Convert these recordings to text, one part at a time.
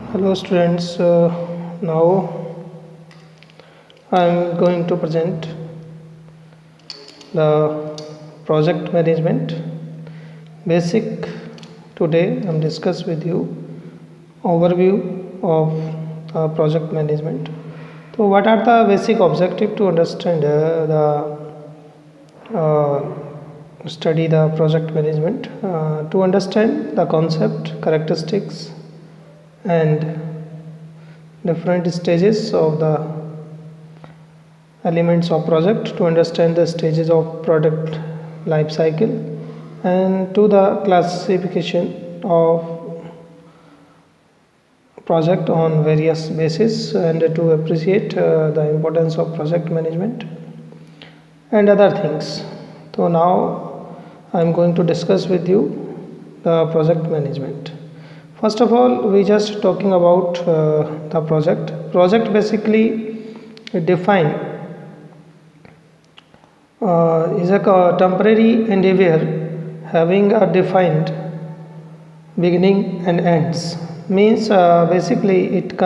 Hello students, now I am going to present the project management basic. Today I am discuss with you overview of project management. So what are the basic objective to understand the study the project management, to understand the concept, characteristics and different stages of the elements of project, to understand the stages of product life cycle, and to the classification of project on various bases, and to appreciate the importance of project management and other things. So now I am going to discuss with you the project management. First of all, we just talking about the project basically define is a temporary endeavor having a defined beginning and ends. Means basically it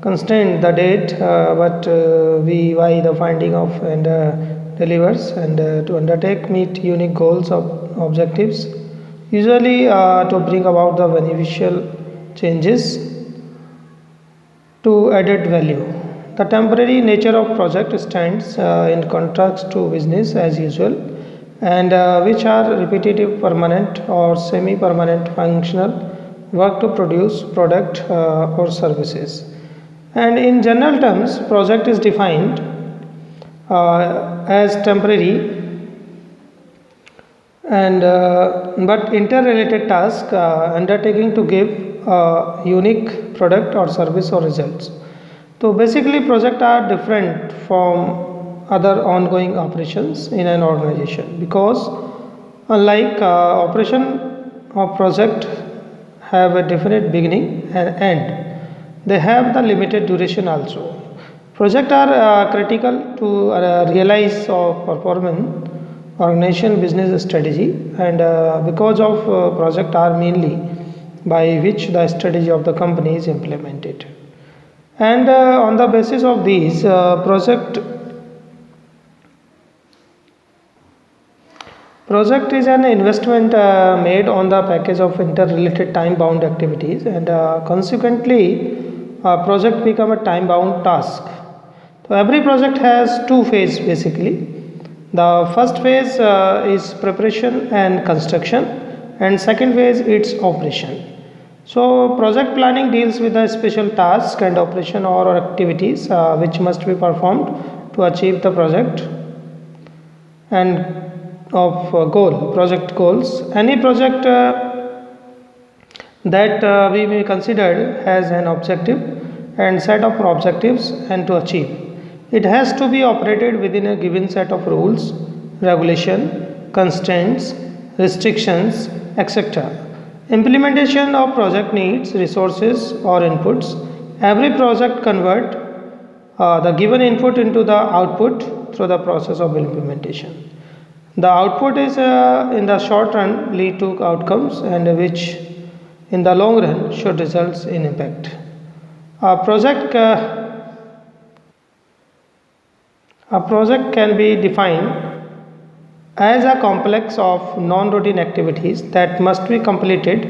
constrain the date but why the finding of and delivers, and to undertake meet unique goals of objectives, usually to bring about the beneficial changes to added value. The temporary nature of project stands in contrast to business as usual, and which are repetitive, permanent or semi-permanent functional work to produce product or services. And in general terms, project is defined as temporary and but interrelated task undertaking to give a unique product or service or results. So basically projects are different from other ongoing operations in an organization, because unlike operation of project have a definite beginning and end, they have the limited duration also. Projects are critical to realize of performance organization business strategy, and because of project are mainly by which the strategy of the company is implemented, and on the basis of these project is an investment made on the package of interrelated time bound activities, and consequently project become a time bound task. So every project has two phases basically. The first phase is preparation and construction, and second phase it's operation. So project planning deals with the special task and operation or activities which must be performed to achieve the project and of project goals. Any project that we may consider has an objective and set of objectives and to achieve. It has to be operated within a given set of rules, regulation, constraints, restrictions, etc. Implementation of project needs resources or inputs. Every project convert the given input into the output through the process of implementation. The output is in the short run lead to outcomes, and which in the long run should result in impact. A project can be defined as a complex of non-routine activities that must be completed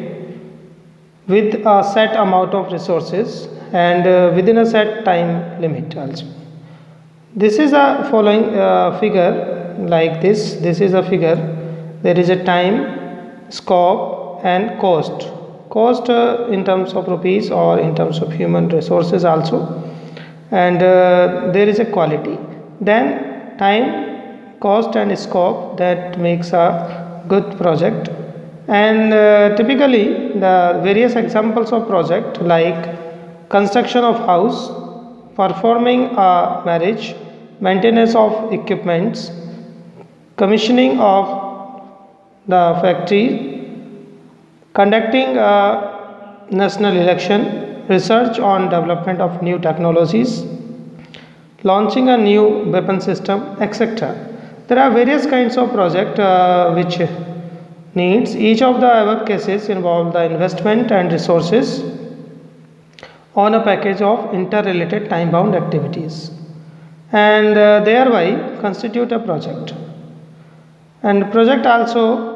with a set amount of resources and within a set time limit also. This is a following figure like this. This is a figure. There is a time, scope and cost. Cost in terms of rupees or in terms of human resources also, and there is a quality. Then time, cost and scope, that makes a good project. And typically the various examples of project like construction of house, performing a marriage, maintenance of equipments, commissioning of the factory, conducting a national election, research on development of new technologies, launching a new weapon system, etc. There are various kinds of project which needs. Each of the above cases involve the investment and resources on a package of interrelated time-bound activities and thereby constitute a project. And project also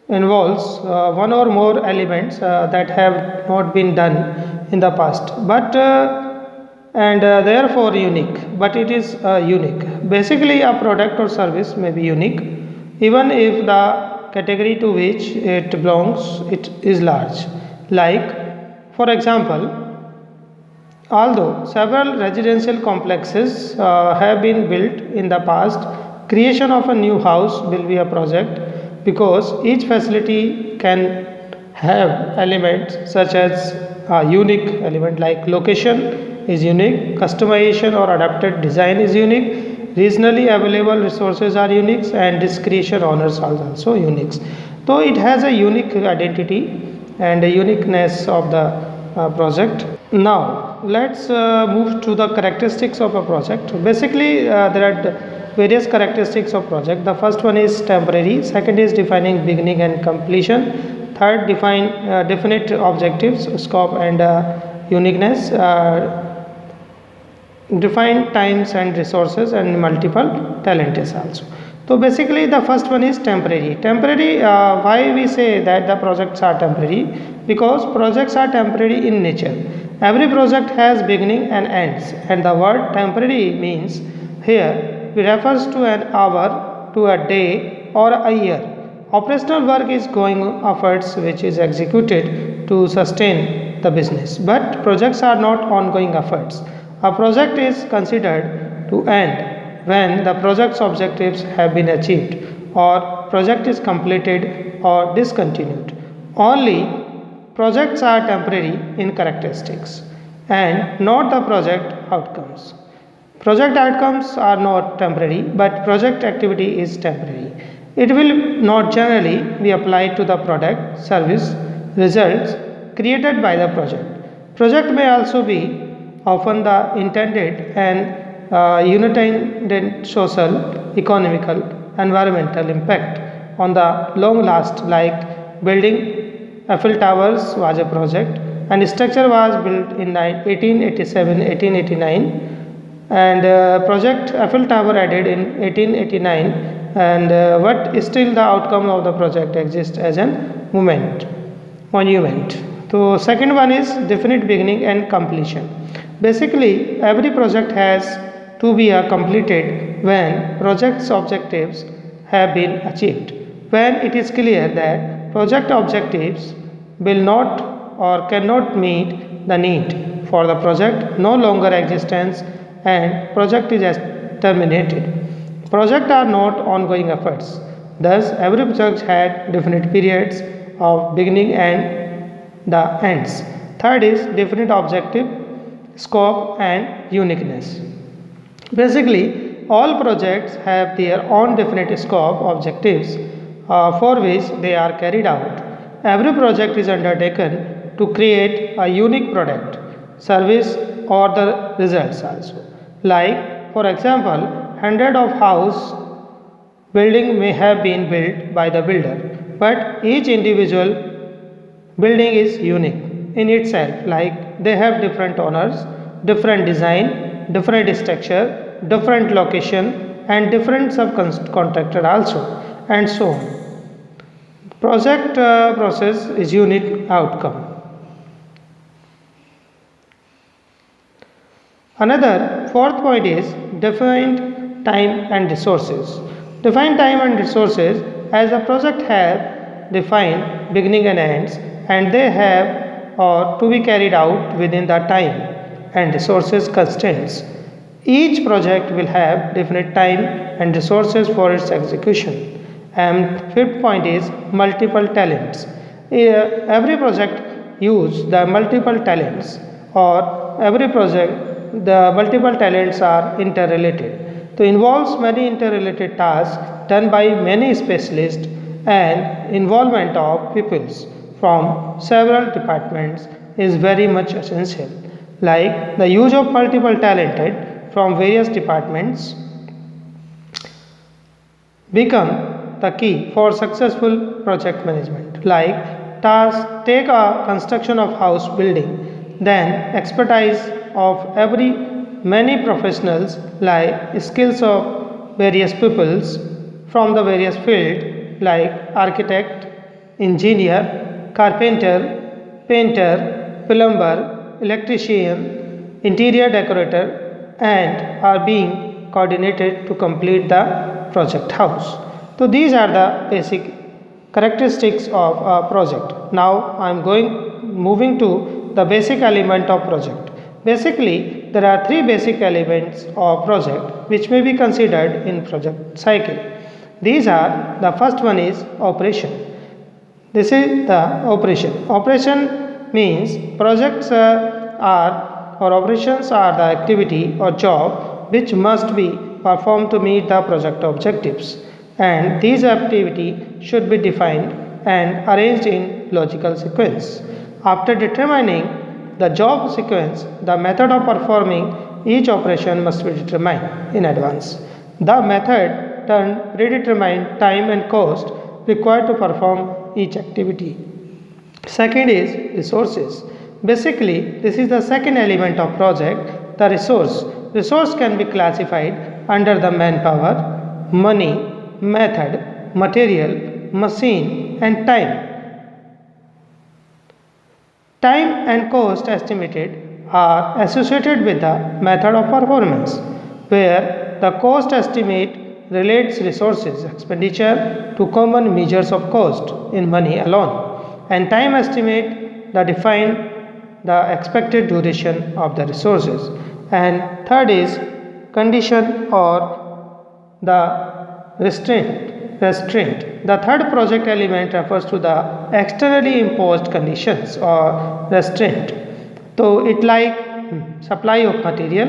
involves one or more elements that have not been done in the past but and therefore unique, but it is unique. Basically a product or service may be unique even if the category to which it belongs it is large. Like for example, although several residential complexes have been built in the past, creation of a new house will be a project because each facility can have elements such as a unique element like location is unique, customization or adapted design is unique, regionally available resources are unique, and discretion honors are also unique. So it has a unique identity and a uniqueness of the project. Now let's move to the characteristics of a project. Basically there are various characteristics of project. The first one is temporary, second is defining beginning and completion, third define definite objectives, scope and uniqueness, define times and resources, and multiple talents also. So basically the first one is temporary. Temporary, why we say that the projects are temporary? Because projects are temporary in nature. Every project has beginning and ends, and the word temporary means here refers to an hour, to a day or a year. Operational work is going efforts which is executed to sustain the business, but projects are not ongoing efforts. A project is considered to end when the project's objectives have been achieved or project is completed or discontinued. Only projects are temporary in characteristics and not the project outcomes. Project outcomes are not temporary, but project activity is temporary. It will not generally be applied to the product, service, results created by the project. Project may also be often the intended and unintended social, economical, environmental impact on the long last, like building Eiffel Towers was a project and structure was built in 1887-1889 and project Eiffel Tower added in 1889 and but still the outcome of the project exists as an monument. So second one is definite beginning and completion. Basically every project has to be completed when project's objectives have been achieved. When it is clear that project objectives will not or cannot meet the need for the project no longer existence and project is terminated. Projects are not ongoing efforts. Thus, every project had definite periods of beginning and the ends. Third is definite objective, scope and uniqueness. Basically, all projects have their own definite scope objectives for which they are carried out. Every project is undertaken to create a unique product, service or the results also. Like for example, hundred of house building may have been built by the builder, but each individual building is unique in itself, like they have different owners, different design, different structure, different location and different subcontractor also, and so on. Project process is unique outcome. Another fourth point is defined time and resources. Defined time and resources, as a project have defined beginning and ends and they have or to be carried out within the time and resources constraints. Each project will have definite time and resources for its execution. And fifth point is multiple talents. Every project use the multiple talents or every project the multiple talents are interrelated. So involves many interrelated tasks done by many specialists and involvement of peoples from several departments is very much essential. Like the use of multiple talented from various departments become the key for successful project management. Like task, take a construction of house building. then expertise of every many professionals like skills of various peoples from the various field like architect, engineer, carpenter, painter, plumber, electrician, interior decorator and are being coordinated to complete the project house. So these are the basic characteristics of a project. Now I am moving to the basic element of project. Basically, there are three basic elements of project which may be considered in project cycle. These are, the first one is operation. This is the operation. Operation means projects are or operations are the activity or job which must be performed to meet the project objectives, and these activity should be defined and arranged in logical sequence. After determining the job sequence, the method of performing each operation must be determined in advance. The method then predetermine time and cost required to perform each activity. Second is resources. Basically, this is the second element of project, the resource. Resource can be classified under the manpower, money, method, material, machine and time. Time and cost estimated are associated with the method of performance, where the cost estimate relates resources expenditure to common measures of cost in money alone, and time estimate the define the expected duration of the resources. And third is condition or the restraint. The third project element refers to the externally imposed conditions or restraint. So it like supply of material,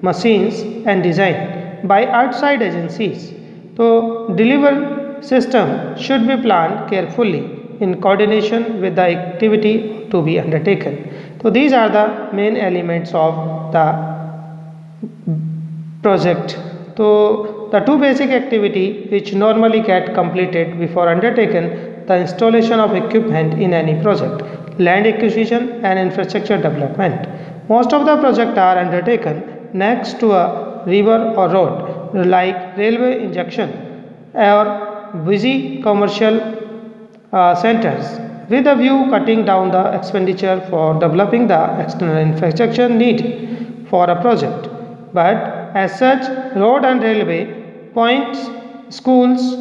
machines and design by outside agencies. So deliver system should be planned carefully in coordination with the activity to be undertaken. So these are the main elements of the project. So the two basic activity which normally get completed before undertaken the installation of equipment in any project, land acquisition and infrastructure development. Most of the projects are undertaken next to a river or road like railway injection or busy commercial centers with a view cutting down the expenditure for developing the external infrastructure need for a project. But as such, road and railway points, schools,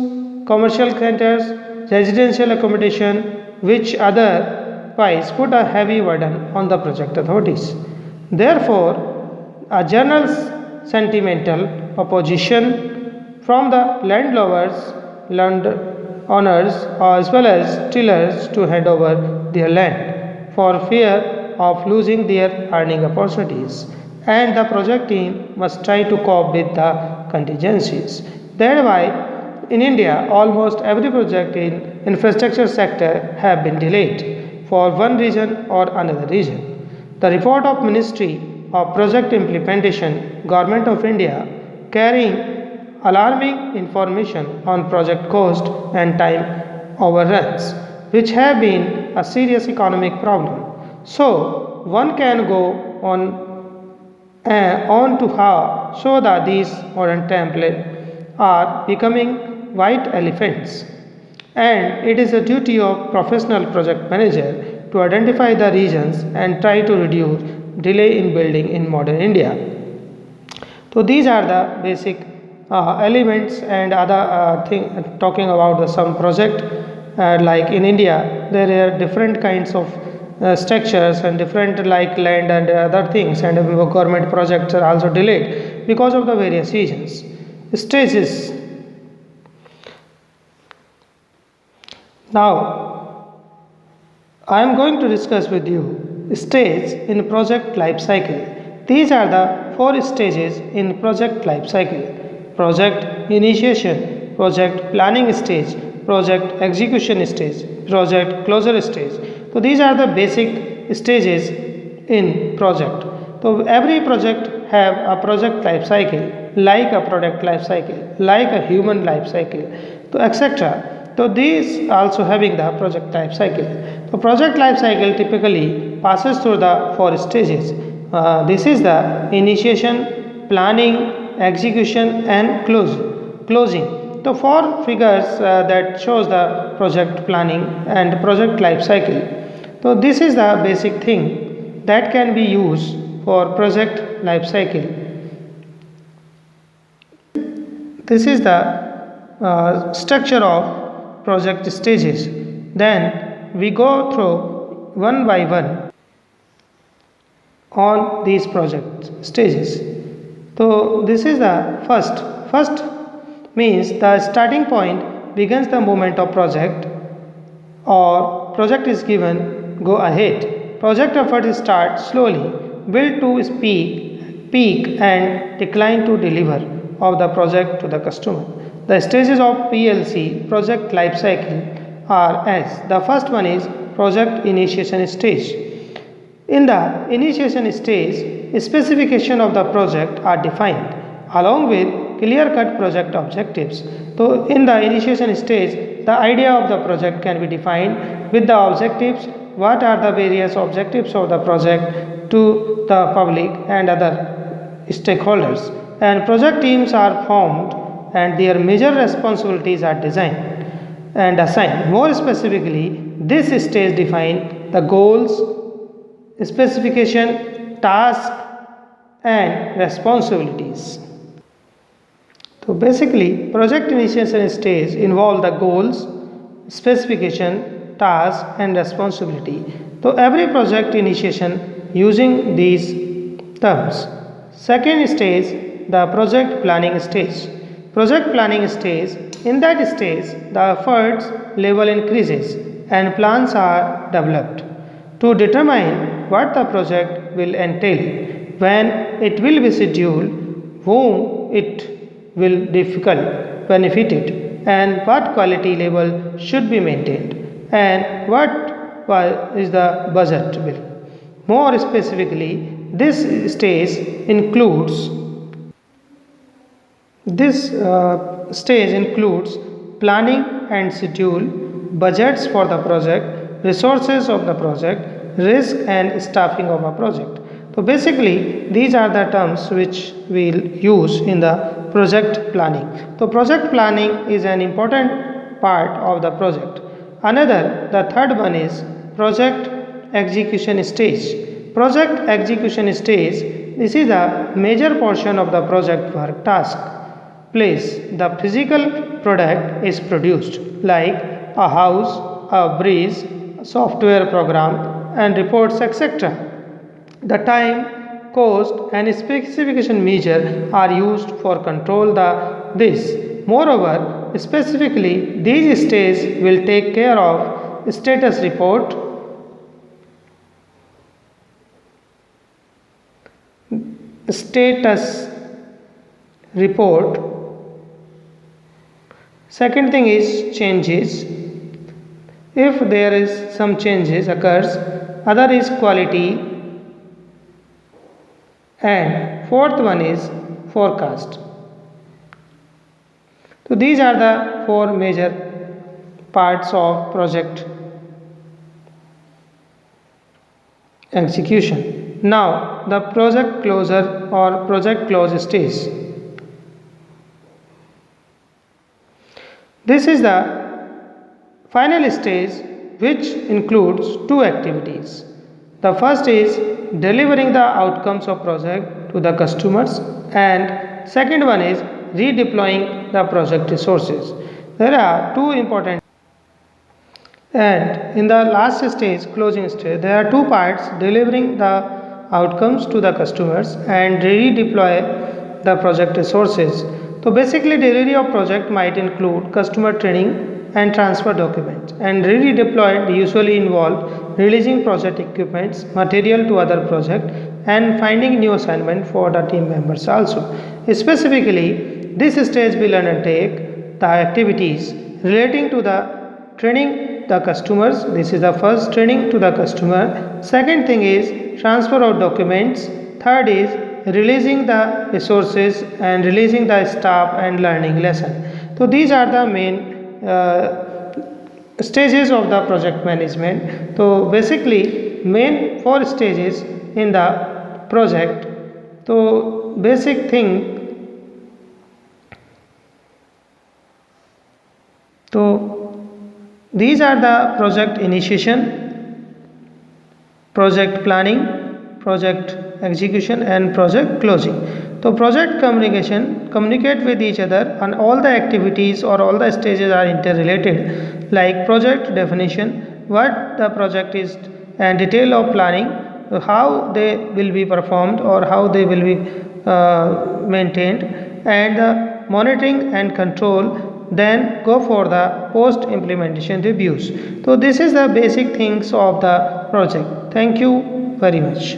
commercial centers, residential accommodation, which otherwise put a heavy burden on the project authorities. Therefore, a general sentimental opposition from the landowners as well as tillers to hand over their land for fear of losing their earning opportunities, and the project team must try to cope with the contingencies. Thereby, in India, almost every project in infrastructure sector have been delayed for one reason or another reason. The report of Ministry of Project Implementation, Government of India, carrying alarming information on project cost and time overruns, which have been a serious economic problem. So, one can go on to how show that these modern templates are becoming white elephants, and it is the duty of professional project manager to identify the reasons and try to reduce delay in building in modern India. So these are the basic elements and other thing talking about the some project like in India there are different kinds of structures and different like land and other things, and government projects are also delayed because of the various reasons. Stages. Now I am going to discuss with you stage in project life cycle. These are the four stages in project life cycle: project initiation, project planning stage, project execution stage, project closure stage. So these are the basic stages in project. So every project have a project life cycle, like a product life cycle, like a human life cycle, so etc. So these also having the project life cycle. The project life cycle typically passes through the four stages. This is the initiation, planning, execution, and closing. The four figures that shows the project planning and project life cycle. So this is the basic thing that can be used for project life cycle. This is the structure of project stages. Then we go through one by one on these project stages. So this is the first means the starting point begins the moment of project or project is given go ahead. Project effort start slowly, build to peak and decline to deliver of the project to the customer. The stages of PLC project life cycle are as the first one is project initiation stage. In the initiation stage, specification of the project are defined along with clear-cut project objectives. So in the initiation stage, the idea of the project can be defined with the objectives, what are the various objectives of the project to the public and other stakeholders. And project teams are formed and their major responsibilities are designed and assigned. More specifically, this stage defines the goals, specification, task and responsibilities. So basically project initiation stage involve the goals, specification, task and responsibility. So every project initiation using these terms. Second stage, the project planning stage. Project planning stage, in that stage the efforts level increases and plans are developed to determine what the project will entail, when it will be scheduled, whom it will benefited and what quality level should be maintained and what is the budget bill. More specifically, this stage includes planning and schedule, budgets for the project, resources of the project, risk and staffing of a project. So basically these are the terms which we'll use in the project planning. So project planning is an important part of the project. The third one is project execution stage. Project execution stage, this is a major portion of the project work task. Place the physical product is produced like a house, a bridge, a software program and reports etc. The time, cost and specification measure are used for control this. Moreover, specifically these stages will take care of status report, Second thing is changes. If there is some changes occurs, other is quality and fourth one is forecast. So these are the four major parts of project execution. Now the project closure or project close stage. This is the final stage which includes two activities. The first is delivering the outcomes of project to the customers and second one is redeploying the project resources. There are two important, and in the last stage, closing stage, there are two parts: delivering the outcomes to the customers and redeploy the project resources. So basically delivery of project might include customer training and transfer documents, and redeployed usually involve releasing project equipments, material to other project and finding new assignment for the team members also. Specifically, this stage will undertake the activities relating to the training the customers. This is the first, training to the customer. Second thing is transfer of documents. Third is releasing the resources and releasing the staff and learning lesson. So these are the main stages of the project management. So basically main 4 stages in the project. So basic thing, so these are the project initiation, project planning, project execution and project closing. So project communication, communicate with each other, and all the activities or all the stages are interrelated, like project definition, what the project is, and detail of planning, how they will be performed or how they will be maintained, and monitoring and control, then go for the post implementation reviews. So this is the basic things of the project. Thank you very much.